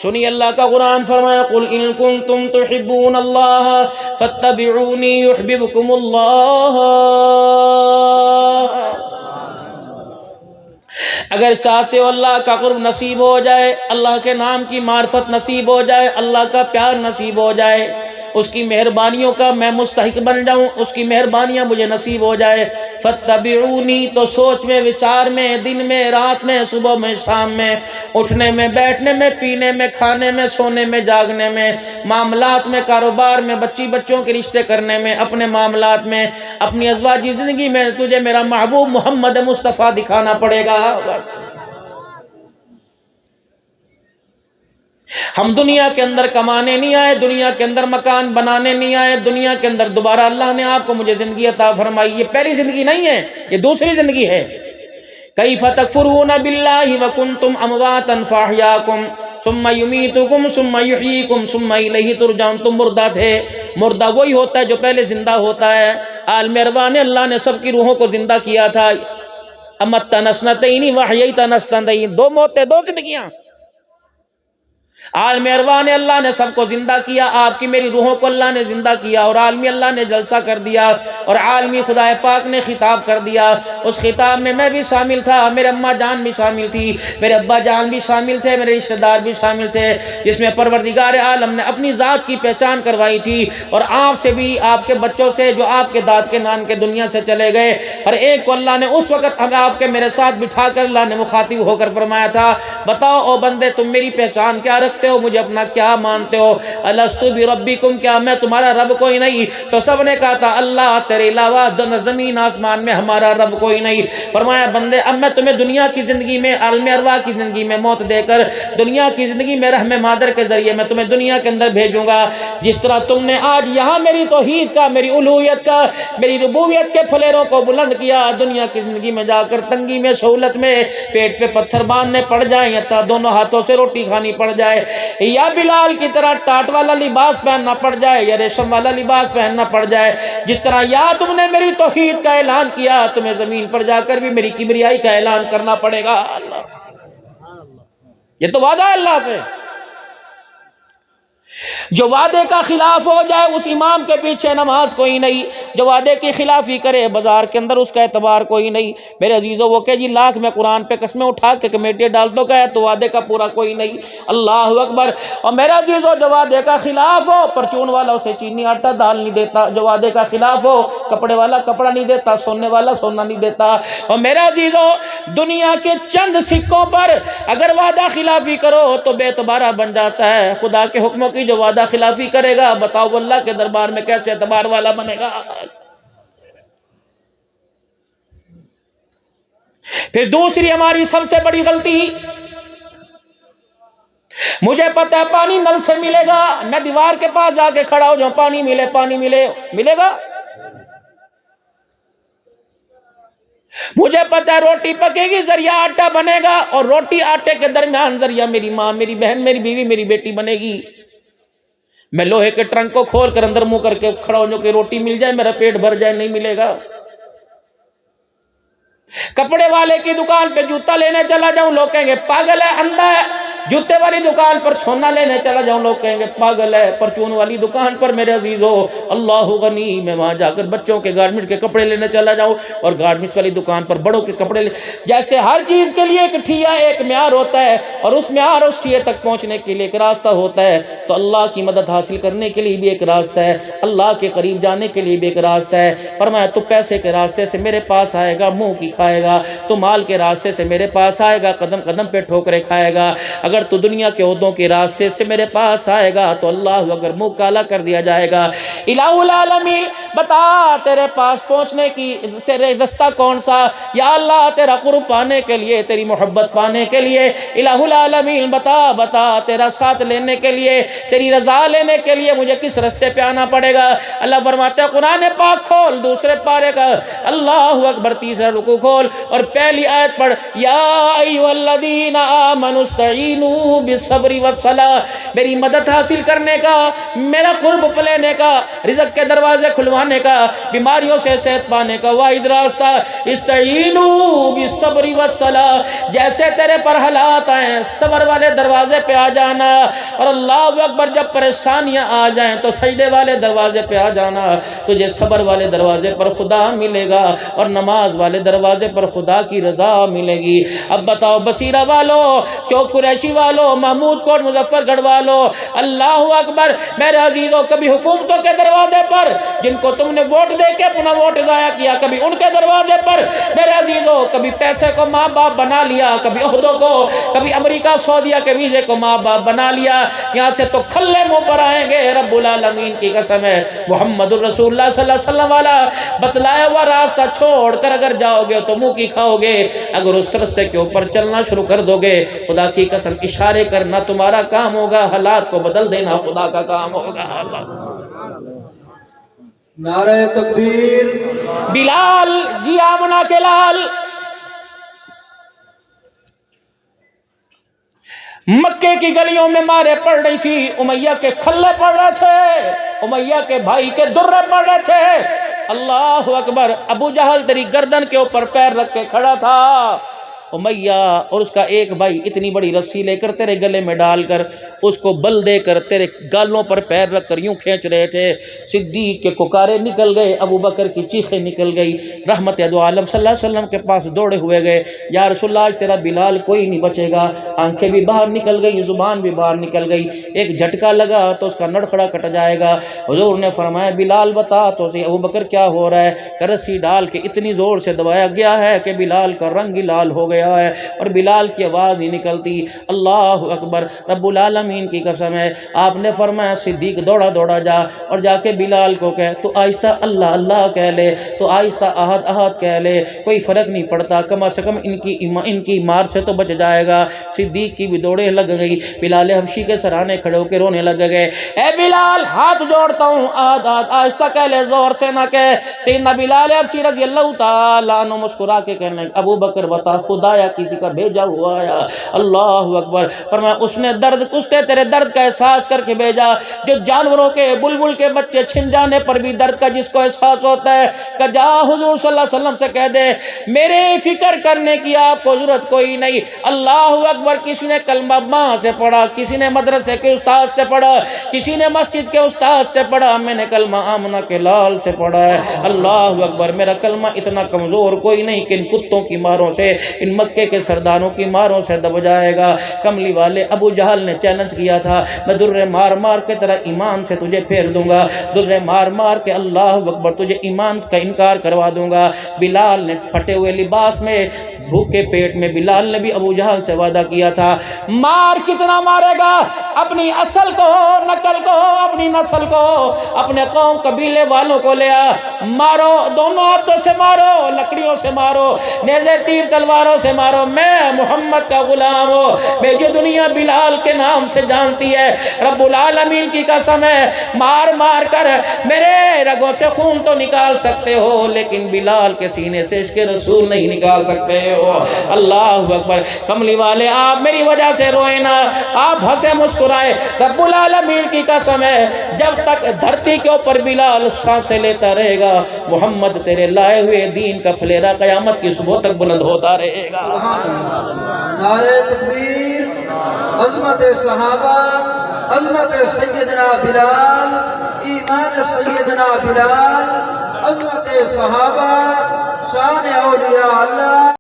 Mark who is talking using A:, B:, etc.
A: سنی اللہ کا قرآن فرمایا قل ان کنتم تحبون اللہ فاتبعونی یحببکم اللہ، اگر چاہتے ہو اللہ کا قرب نصیب ہو جائے، اللہ کے نام کی معرفت نصیب ہو جائے، اللہ کا پیار نصیب ہو جائے، اس کی مہربانیوں کا میں مستحق بن جاؤں، اس کی مہربانیاں مجھے نصیب ہو جائے، فاتبعونی، تو سوچ میں، وچار میں، دن میں، رات میں، صبح میں، شام میں، اٹھنے میں، بیٹھنے میں، پینے میں، کھانے میں، سونے میں، جاگنے میں، معاملات میں، کاروبار میں، بچوں کے رشتے کرنے میں، اپنے معاملات میں، اپنی ازواجی زندگی میں تجھے میرا محبوب محمد مصطفیٰ دکھانا پڑے گا۔ ہم دنیا کے اندر کمانے نہیں آئے، دنیا کے اندر مکان بنانے نہیں آئے، دنیا کے اندر دوبارہ اللہ نے آپ کو مجھے زندگی عطا فرمائی، یہ پہلی زندگی نہیں ہے، یہ دوسری زندگی ہے۔ کیف تکفرون باللہ وکنتم امواتا فاحیاکم ثم یمیتکم ثم یحییکم ثم الیہ ترجعون، تم مردہ تھے، مردہ وہی ہوتا ہے جو پہلے زندہ ہوتا ہے۔ عالم ارواح نے اللہ نے سب کی روحوں کو زندہ کیا تھا، امتنا اثنتین واحییتنا اثنتین، دو موتیں، دو زندگیاں۔ عالم ارواح نے اللہ نے سب کو زندہ کیا، آپ کی میری روحوں کو اللہ نے زندہ کیا، اور عالمی اللہ نے جلسہ کر دیا، اور عالمی خدا پاک نے خطاب کر دیا۔ اس خطاب میں بھی شامل تھا، میرے اماں جان بھی شامل تھی، میرے ابا جان بھی شامل تھے، میرے رشتہ دار بھی شامل تھے، جس میں پروردگار عالم نے اپنی ذات کی پہچان کروائی تھی، اور آپ سے بھی، آپ کے بچوں سے جو آپ کے داد کے نان کے دنیا سے چلے گئے، ہر ایک کو اللہ نے اس وقت آپ کے میرے ساتھ بٹھا کر اللہ نے مخاطب ہو کر فرمایا تھا، بتاؤ او بندے تم میری پہچان کیا رکھتے ہو، مجھے اپنا کیا مانتے ہو؟ الستو بربکم، کیا میں تمہارا رب کوئی نہیں؟ تو سب نے کہا تھا اللہ تیرے علاوہ زمین آسمان میں ہمارا رب کوئی نہیں۔ فرمایا بندے اب میں تمہیں دنیا کی زندگی میں، عالم ارواح کی زندگی میں موت دے کر، دنیا کی زندگی میں رحم مادر کے ذریعے میں تمہیں دنیا کے اندر بھیجوں گا، جس طرح تم نے آج یہاں میری توحید کا، میری الوہیت کا، میری ربوبیت کے پھلیروں کو بلند کیا، دنیا کی زندگی میں جا کر تنگی میں، سہولت میں، پیٹ پہ پتھر باندھنے پڑ جائیں یا دونوں ہاتھوں سے روٹی کھانی پڑ جائے، یا بلال کی طرح ٹاٹ والا لباس پہننا پڑ جائے، یا ریشم والا لباس پہننا پڑ جائے، جس طرح یا تم نے میری توحید کا اعلان کیا، تمہیں زمین پر جا کر بھی میری کبریائی کا اعلان کرنا پڑے گا۔ یہ تو وعدہ ہے اللہ سے۔ جو وعدے کا خلاف ہو جائے اس امام کے پیچھے نماز کوئی نہیں، جو وعدے کی خلافی کرے بازار کے اندر اس کا اعتبار کوئی نہیں۔ میرے عزیزوں وہ کہ جی لاکھ میں قرآن پہ قسمیں اٹھا کے کمیٹی ڈال دو گئے تو وعدے کا پورا کوئی نہیں، اللہ اکبر۔ اور میرے عزیزوں جو وعدے کا خلاف ہو، پرچون والا اسے چینی آٹا دال نہیں دیتا، جو وعدے کا خلاف ہو کپڑے والا کپڑا نہیں دیتا، سونے والا سونا نہیں دیتا۔ اور میرے عزیزوں دنیا کے چند سکوں پر اگر وعدہ خلافی کرو تو بے اعتبارہ بن جاتا ہے، خدا کے حکموں کی جو وعدہ خلافی کرے گا بتاؤ وہ اللہ کے دربار میں کیسے اعتبار والا بنے گا۔ پھر دوسری ہماری سب سے بڑی غلطی، مجھے پتہ ہے پانی نل سے ملے گا، میں دیوار کے پاس جا کے کھڑا ہو جاؤں پانی ملے، پانی ملے گا۔ مجھے پتہ ہے روٹی پکے گی ذریعہ آٹا بنے گا، اور روٹی آٹے کے درمیان ذریعہ میری ماں، میری بہن، میری بیوی، میری بیٹی بنے گی۔ میں لوہے کے ٹرنک کو کھول کر اندر منہ کر کے کھڑا ہو کہ روٹی مل جائے میرا پیٹ بھر جائے، نہیں ملے گا۔ کپڑے والے کی دکان پہ جوتا لینے چلا جاؤں لوگ کہیں گے پاگل ہے، اندھا ہے۔ جوتے والی دکان پر سونا لینے چلا جاؤں لوگ کہیں گے پاگل ہے۔ پرچون والی دکان پر میرے عزیزو اللہ غنی، میں وہاں جا کر بچوں کے گارمنٹ کے کپڑے لینے چلا جاؤں، اور گارمنٹس والی دکان پر بڑوں کے کپڑے جیسے ہر چیز کے لیے ایک ٹھیا، ایک معیار ہوتا ہے، اور اس معیار اس ٹھیے تک پہنچنے کے لیے ایک راستہ ہوتا ہے، تو اللہ کی مدد حاصل کرنے کے لیے بھی ایک راستہ ہے، اللہ کے قریب جانے کے لیے بھی ایک راستہ ہے۔ فرمایا تو پیسے کے راستے سے میرے پاس آئے گا منہ کی کھائے گا، تو مال کے راستے سے میرے پاس آئے گا قدم قدم پہ ٹھوکریں کھائے گا، اگر تو دنیا کے عہدوں کے راستے سے میرے پاس آئے گا تو اللہ اگر منہ کالا کر دیا جائے گا۔ الہ العالمین بتا تیرے پاس پہنچنے کی تیرے رستہ کون سا؟ یا اللہ تیرا قرب پانے کے لیے، تیری محبت پانے کے لیے، الہ العالمین بتا تیرا ساتھ لینے کے لیے، تیری رضا لینے کے لیے مجھے کس رستے پہ آنا پڑے گا؟ اللہ فرماتے ہیں قرآن پاک کھول دوسرے پارے کا، اللہ اکبر تیسرا رکوع کھول اور پہلی آیت پڑھ، یا ایھا الذین آمنوا استعینوا استعینوا بالصبر والصلاۃ، میری مدد حاصل کرنے کا، میرا قرب لینے کا، رزق کے دروازے کھلوانے کا، بیماریوں سے صحت پانے کا واحد راستہ استعینوا بالصبر والصلاۃ، جیسے تیرے پر حالات آئیں صبر والے دروازے پہ آ جانا، اور اللہ اکبر جب پریشانیاں آ جائیں تو سجدے والے دروازے پہ آ جانا، تجھے صبر والے دروازے پر خدا ملے گا اور نماز والے دروازے پر خدا کی رضا ملے گی۔ اب بتاؤ بصیرہ والو، چوک قریشی والو، محمود کوٹ مظفر گڑھ والو، اللہ اکبر میرے عزیزوں، کبھی حکومتوں کے دروازے پر جن کو تم نے ووٹ دے کے اپنا ووٹ ضائع کیا، کبھی ان کے دروازے پر میرے عزیزوں، کبھی پیسے کو ماں باپ بنا لیا، کبھی عہدوں کو، کبھی امریکہ سعودیہ کے ویزے کو ماں باپ بنا لیا، یہاں سے تو کھلے منہ پر آئیں گے۔ رب العالمین کی قسم ہے، محمد الرسول اللہ صلی اللہ علیہ وسلم والا بتلایا ہوا راستہ چھوڑ کر اگر جاؤ گے تو منہ کی کھاؤ گے، اگر اس راستے کے اوپر چلنا شروع کر دو گے، خدا کی قسم اشارے کرنا تمہارا کام ہوگا، حالات کو بدل دینا خدا کا کام ہوگا۔
B: نعرہ تکبیر۔
A: بلال جی آمنہ کے لال مکے کی گلیوں میں مارے پڑ رہی تھی، امیہ کے کھلے پڑ رہے تھے، امیہ کے بھائی کے درے پڑ رہے تھے، اللہ اکبر، ابو جہل تیری گردن کے اوپر پیر رکھ کے کھڑا تھا، امیہ اور اس کا ایک بھائی اتنی بڑی رسی لے کر تیرے گلے میں ڈال کر اس کو بل دے کر تیرے گالوں پر پیر رکھ کر یوں کھینچ رہے تھے، صدیق کے ککارے نکل گئے، ابو بکر کی چیخیں نکل گئی، رحمت دو عالم صلی اللہ علیہ وسلم کے پاس دوڑے ہوئے گئے، یا رسول اللہ آج تیرا بلال کوئی نہیں بچے گا، آنکھیں بھی باہر نکل گئی، زبان بھی باہر نکل گئی، ایک جھٹکا لگا تو اس کا نڑکھڑا کٹ جائے گا۔ حضور نے فرمایا بلال بتا تو سی ابو بکر کیا ہو رہا ہے، کہ رسی ڈال کے اتنی زور سے دبایا گیا ہے کہ بلال کا رنگ ہی لال ہو گیا ہے اور بلال کی آواز نہیں نکلتی۔ اللہ اکبر، رب العالمین کی قسم ہے، آپ نے فرمایا صدیق دوڑا دوڑا جا اور جا کے بلال کو کہے تو آہستہ اللہ اللہ کہہ لے، تو آہستہ احد احد کہہ لے، کوئی فرق نہیں پڑتا، کم از کم ان کی مار سے تو بچ جائے گا۔ صدیق کی بھی دوڑے لگ گئی، بلال حبشی کے سرانے کھڑے ہو کے رونے لگ گئے، اے بلال ہاتھ جوڑتا ہوں، احد احد، آہستہ کہہ لے، زور سے نہ کہے۔ سیدنا بلال حبشی رضی اللہ تعالیٰ عنہ مسکرا کے کہنے لگے ابو بکر بتا خدا یا کسی کا بھیجا ہوا آیا؟ اللہ اکبر، فرمایا اس نے تیرے درد کا احساس کر کے بھیجا، جو جانوروں کے بلبل کے بچے چھن جانے پر بھی درد کا جس کو احساس ہوتا ہے، کہ جا حضور صلی اللہ علیہ وسلم سے کہہ دے میرے فکر کرنے کی آپ کو ضرورت کوئی نہیں۔ اللہ اکبر، کسی نے کلمہ ماں سے پڑھا، کسی نے مدرسے کے استاد سے پڑھا، کسی نے مسجد کے استاد سے پڑھا، میں نے کلمہ آمنہ کے لال سے پڑھا ہے۔ اللہ اکبر، میرا کلمہ اتنا کمزور کوئی نہیں کہ ان کتوں کی ماروں سے، ان مکے کے سرداروں کی ماروں سے دب جائے گا۔ کملی والے ابو جہل نے چیلنج کیا تھا، میں درے مار مار کے تیرا ایمان سے تجھے پھیر دوں گا، درے مار مار کے اللہ اکبر تجھے ایمان کا انکار کروا دوں گا۔ بلال نے پھٹے ہوئے لباس میں، بھوکے پیٹ میں، بلال نے بھی ابو جہل سے وعدہ کیا تھا، مار کتنا مارے گا؟ اپنی اصل کو، نقل کو، اپنی نسل کو، اپنے قوم قبیلے والوں کو لے آ، مارو، دونوں ہاتھوں سے مارو، لکڑیوں سے مارو، نیزے تیر تلواروں سے مارو، میں محمد کا غلام ہوں، میں جو دنیا بلال کے نام سے جانتی ہے، رب العالمین کی قسم ہے، مار مار کر میرے رگوں سے خون تو نکال سکتے ہو لیکن بلال کے سینے سے عشق رسول نہیں نکال سکتے ہو۔ اللہ اکبر، کملی والے آپ میری وجہ سے روئے نہ، آپ ہنسے مسکرائے، رب العالمین کی قسم ہے جب تک دھرتی کے اوپر بلال سانسیں لیتا رہے گا، محمد تیرے لائے ہوئے دین کا پھلیرا قیامت کی صبح تک بلند ہوتا رہے گا۔
B: نعرہ تکبیر، عظمت صحابہ، عظمت سیدنا بلال، ایمان سیدنا بلال، عظمت صحابہ، شان اولیاء اللہ۔